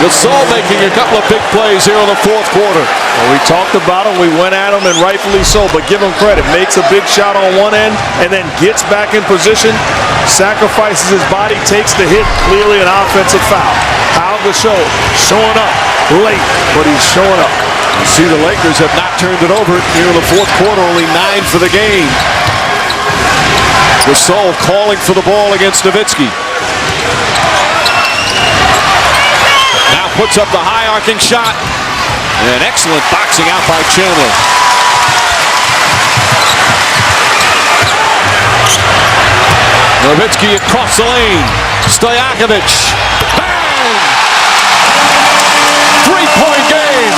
Gasol making a couple of big plays here in the fourth quarter. Well, we talked about him. We went at him, and rightfully so. But give him credit. Makes a big shot on one end, and then gets back in position, sacrifices his body, takes the hit. Clearly an offensive foul. Pau Gasol showing up late, but he's showing up. You see the Lakers have not turned it over here in the fourth quarter. Only 9 for the game. Gasol calling for the ball against Nowitzki. Now puts up the high arcing shot. And excellent boxing out by Chandler. Nowitzki across the lane. Stojakovic. Bang! 3-point game.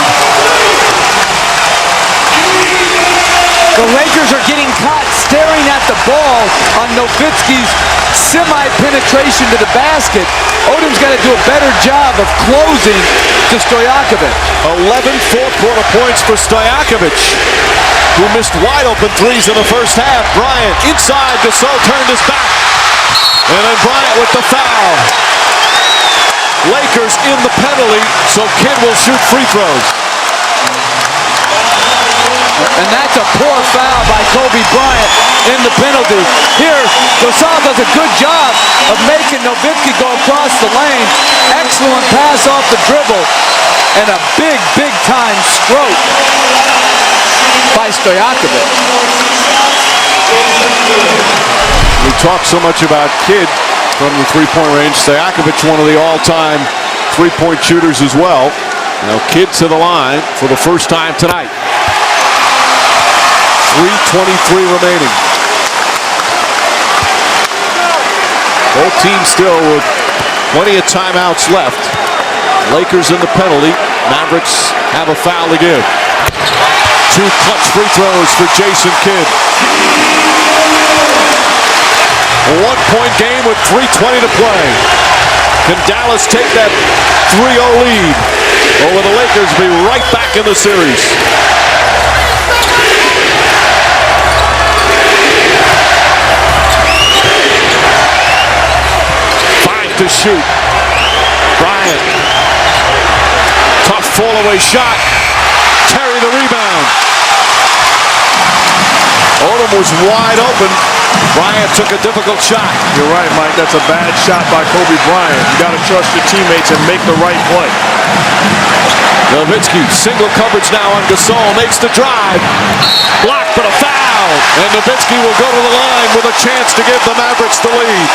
The Lakers are getting caught staring at the ball on Nowitzki's semi-penetration to the basket. Odom's got to do a better job of closing to Stojakovic. 11 fourth-quarter points for Stojakovic, who missed wide-open threes in the first half. Bryant inside. Gasol turned his back. And then Bryant with the foul. Lakers in the penalty, so Kidd will shoot free throws. And that's a poor foul by Kobe Bryant in the penalty. Here, Gasol does a good job of making Nowitzki go across the lane. Excellent pass off the dribble. And a big, big-time stroke by Stojakovic. We talk so much about Kidd from the three-point range. Stojakovic, one of the all-time three-point shooters as well. Now Kidd to the line for the first time tonight. 3:23 remaining. Both teams still with plenty of timeouts left. Lakers in the penalty. Mavericks have a foul to give. 2 clutch free throws for Jason Kidd. A 1-point game with 3:20 to play. Can Dallas take that 3-0 lead? Or will the Lakers be right back in the series? To shoot. Bryant. Tough fall-away shot. Terry the rebound. Odom was wide open. Bryant took a difficult shot. You're right, Mike. That's a bad shot by Kobe Bryant. You got to trust your teammates and make the right play. Nowitzki, single coverage now on Gasol. Makes the drive. Blocked, but a foul. And Nowitzki will go to the line with a chance to give the Mavericks the lead.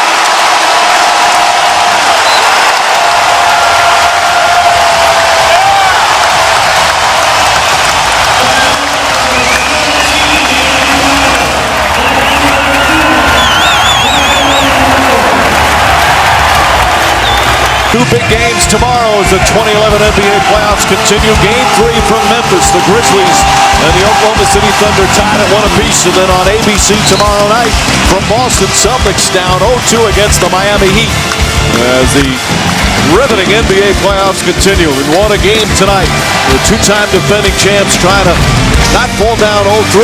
Two big games tomorrow as the 2011 NBA playoffs continue. Game 3 from Memphis. The Grizzlies and the Oklahoma City Thunder tied at 1 apiece. And then on ABC tomorrow night from Boston, Celtics down 0-2 against the Miami Heat. As the riveting NBA playoffs continue. We won a game tonight. The 2-time defending champs trying to not fall down 0-3,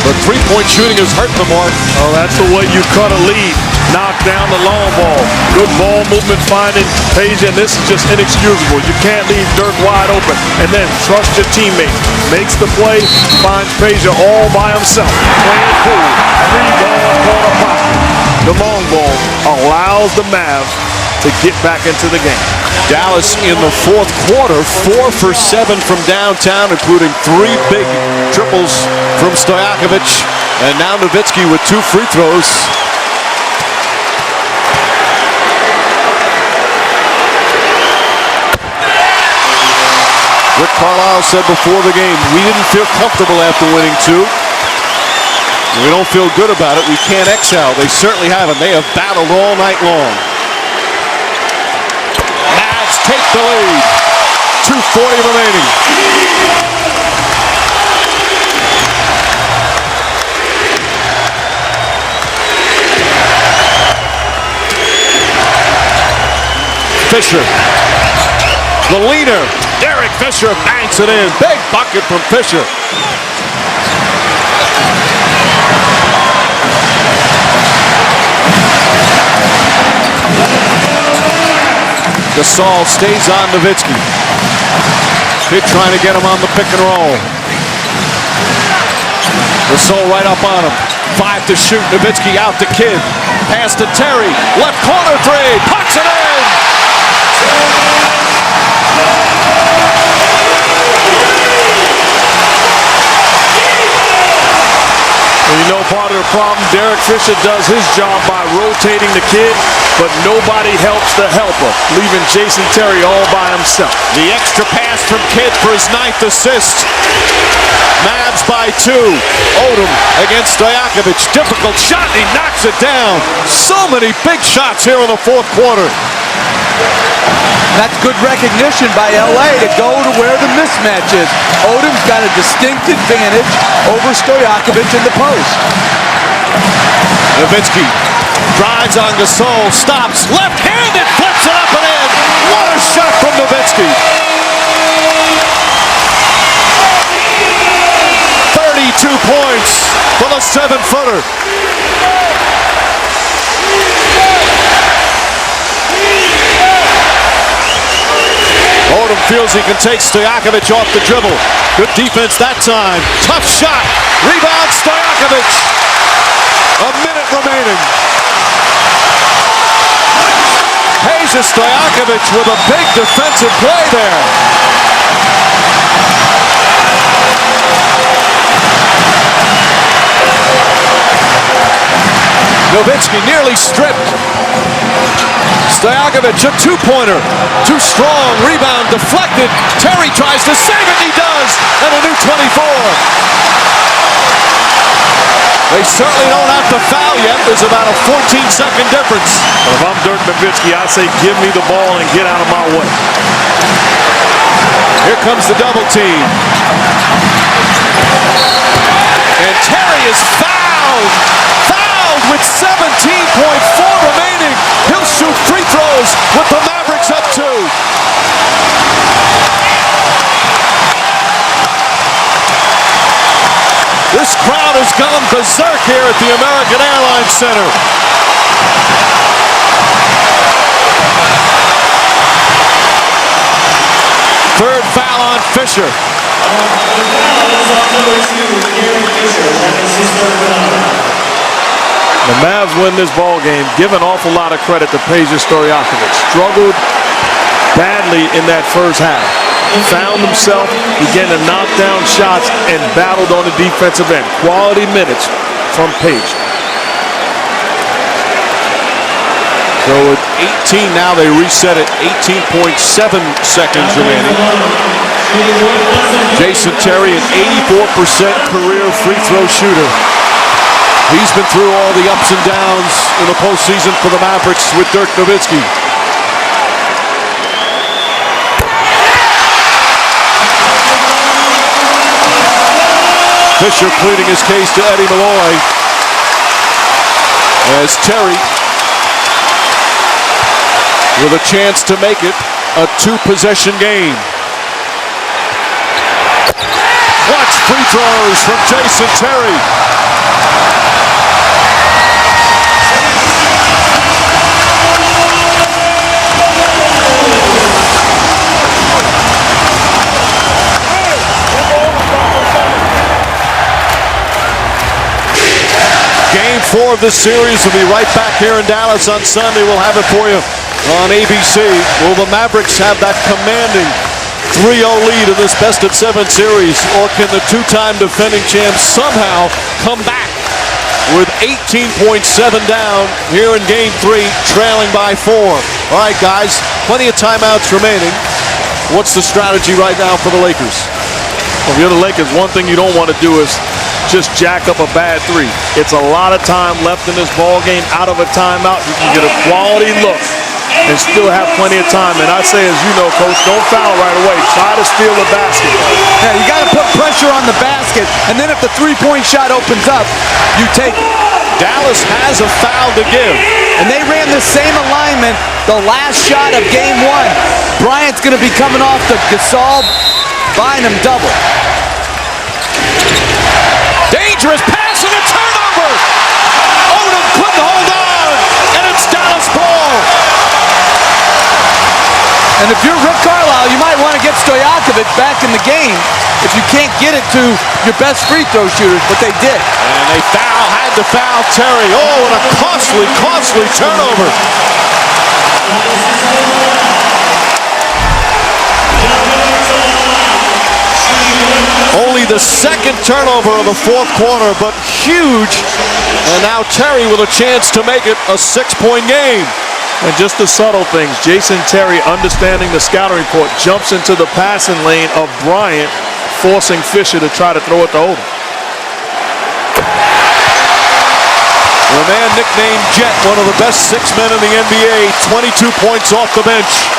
but three-point shooting has hurt them, Mark. Oh, that's the way you cut a lead. Knock down the long ball. Good ball movement finding Peja, and this is just inexcusable. You can't leave Dirk wide open. And then trust your teammate. Makes the play, finds Peja all by himself. Playing cool. 3-ball corner pocket. The long ball allows the Mavs to get back into the game. Dallas in the fourth quarter, 4 for 7 from downtown, including 3 big triples from Stojakovic. And now Nowitzki with 2 free throws. Rick Carlisle said before the game, we didn't feel comfortable after winning 2. We don't feel good about it. We can't exhale. They certainly haven't. They have battled all night long. Mavs take the lead. 2:40 remaining. Fisher. The leader, Derek Fisher, banks it in. Big bucket from Fisher. Gasol stays on Nowitzki. Kidd trying to get him on the pick and roll. Gasol right up on him. 5 to shoot. Nowitzki out to Kidd. Pass to Terry. Left corner three. Pucks it in. And you know part of the problem, Derek Fisher does his job by rotating the kid, but nobody helps the helper, leaving Jason Terry all by himself. The extra pass from Kidd for his 9th assist. Mavs by 2. Odom against Stojakovic. Difficult shot. He knocks it down. So many big shots here in the fourth quarter. That's good recognition by LA to go to where the mismatch is. Odom's got a distinct advantage over Stojakovic in the post. Nowitzki drives on Gasol, stops, left-handed, flips it up and in. What a shot from Nowitzki. 32 points for the 7-footer. Odom feels he can take Stojakovic off the dribble. Good defense that time. Tough shot. Rebound Stojakovic. A minute remaining. Peja Stojakovic with a big defensive play there. Nowitzki nearly stripped. Stojakovic, a two-pointer. Too strong. Rebound deflected. Terry tries to save it. He does. And a new 24. They certainly don't have to foul yet. There's about a 14-second difference. But if I'm Dirk Nowitzki, I say give me the ball and get out of my way. Here comes the double team. And Terry is fouled. Fouled with 17.4 remaining. He'll shoot free throws with the Mavericks up 2. This crowd has gone berserk here at the American Airlines Center. Third foul on Fisher. The Mavs win this ball game. Give an awful lot of credit to Peja Stojakovic. Struggled badly in that first half. Found himself, began to knock down shots, and battled on the defensive end. Quality minutes from Peja. So at 18 now, they reset it. 18.7 seconds remaining. Jason Terry, an 84% career free throw shooter. He's been through all the ups and downs in the postseason for the Mavericks with Dirk Nowitzki. Fisher pleading his case to Eddie Malloy as Terry with a chance to make it a 2-possession game. Watch free throws from Jason Terry. Game 4 of this series will be right back here in Dallas on Sunday. We'll have it for you on ABC. Will the Mavericks have that commanding 3-0 lead in this best-of-7 series, or can the two-time defending champs somehow come back with 18.7 down here in Game 3, trailing by 4? All right, guys, plenty of timeouts remaining. What's the strategy right now for the Lakers? Well, if you're the Lakers, one thing you don't want to do is just jack up a bad 3. It's a lot of time left in this ball game. Out of a timeout, you can get a quality look and still have plenty of time. And I say, as you know, Coach, don't foul right away. Try to steal the basket. Yeah, you got to put pressure on the basket, and then if the three-point shot opens up, you take it. Dallas has a foul to give. And they ran the same alignment the last shot of Game 1. Bryant's going to be coming off the Gasol, buying him double. Dangerous pass and a turnover. Odom couldn't hold on, and it's Dallas ball. And if you're Rick Carlisle, you might want to get Stojakovic back in the game if you can't get it to your best free throw shooters, but they did. And they had to foul Terry. Oh, and a costly turnover. Only the second turnover of the fourth quarter, but huge. And now Terry with a chance to make it a 6-point game. And just the subtle things. Jason Terry, understanding the scouting report, jumps into the passing lane of Bryant, forcing Fisher to try to throw it to Odom. The man nicknamed Jet, one of the best 6 men in the NBA, 22 points off the bench.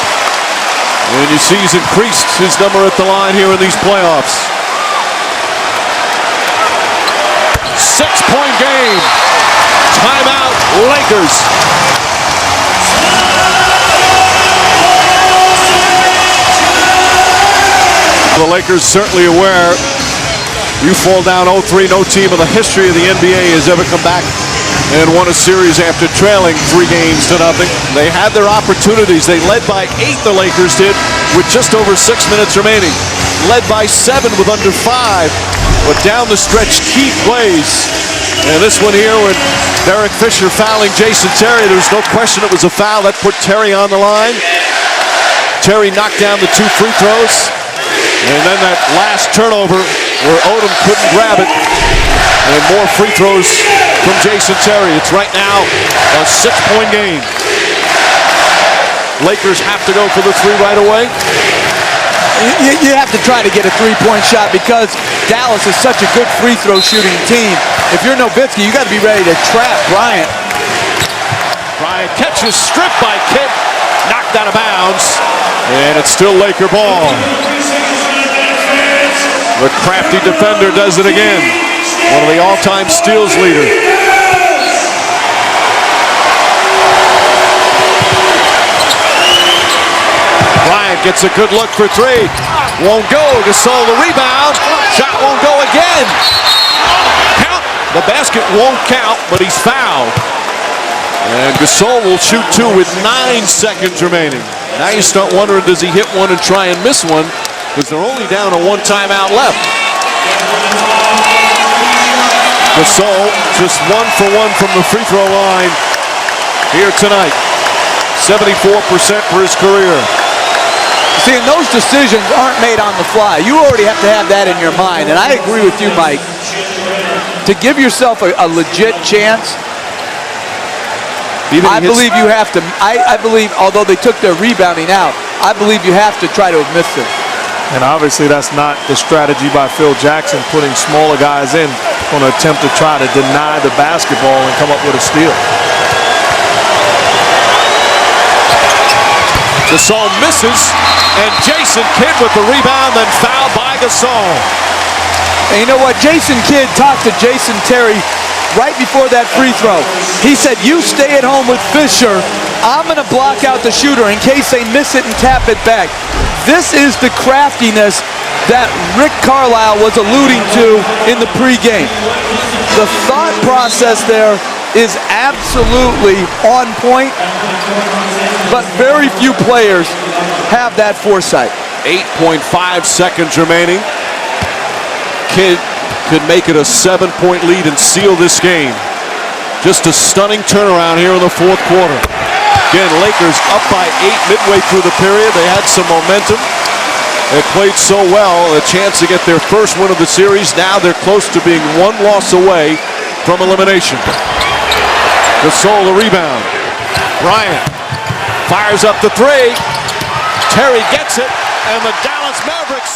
And you see he's increased his number at the line here in these playoffs. 6-point game. Timeout, Lakers. The Lakers certainly aware you fall down 0-3, no team in the history of the NBA has ever come back and won a series after trailing 3 games to nothing. They had their opportunities. They led by 8, the Lakers did, with just over 6 minutes remaining. Led by 7 with under 5, but down the stretch, key plays. And this one here with Derek Fisher fouling Jason Terry, there's no question it was a foul. That put Terry on the line. Terry knocked down the 2 free throws. And then that last turnover where Odom couldn't grab it. And more free throws from Jason Terry. It's right now a 6-point game. Lakers have to go for the 3 right away. You have to try to get a 3-point shot because Dallas is such a good free throw shooting team. If you're Nowitzki, you got to be ready to trap Bryant. Bryant catches, stripped by Kidd, knocked out of bounds, and it's still Laker ball. The crafty defender does it again. One of the all-time steals leader. Bryant gets a good look for 3. Won't go. Gasol the rebound. Shot won't go again. Count. The basket won't count, but he's fouled. And Gasol will shoot 2 with 9 seconds remaining. Now you start wondering, does he hit one and try and miss one? Because they're only down to 1 timeout left. Gasol just 1 for 1 from the free throw line here tonight. 74% for his career. See, and those decisions aren't made on the fly. You already have to have that in your mind. And I agree with you, Mike. To give yourself a legit chance, I believe you have to. I believe, although they took their rebounding out, I believe you have to try to have missed it. And obviously that's not the strategy by Phil Jackson, putting smaller guys in on an attempt to try to deny the basketball and come up with a steal. Gasol misses, and Jason Kidd with the rebound, then fouled by Gasol. And you know what? Jason Kidd talked to Jason Terry right before that free throw. He said, you stay at home with Fisher. I'm going to block out the shooter in case they miss it and tap it back. This is the craftiness that Rick Carlisle was alluding to in the pregame. The thought process there is absolutely on point, but very few players have that foresight. 8.5 seconds remaining. Kidd could make it a 7-point lead and seal this game. Just a stunning turnaround here in the fourth quarter. Again, Lakers up by 8 midway through the period. They had some momentum. They played so well, a chance to get their first win of the series. Now they're close to being 1 loss away from elimination. Gasol the rebound. Bryant fires up the 3. Terry gets it, and the Dallas Mavericks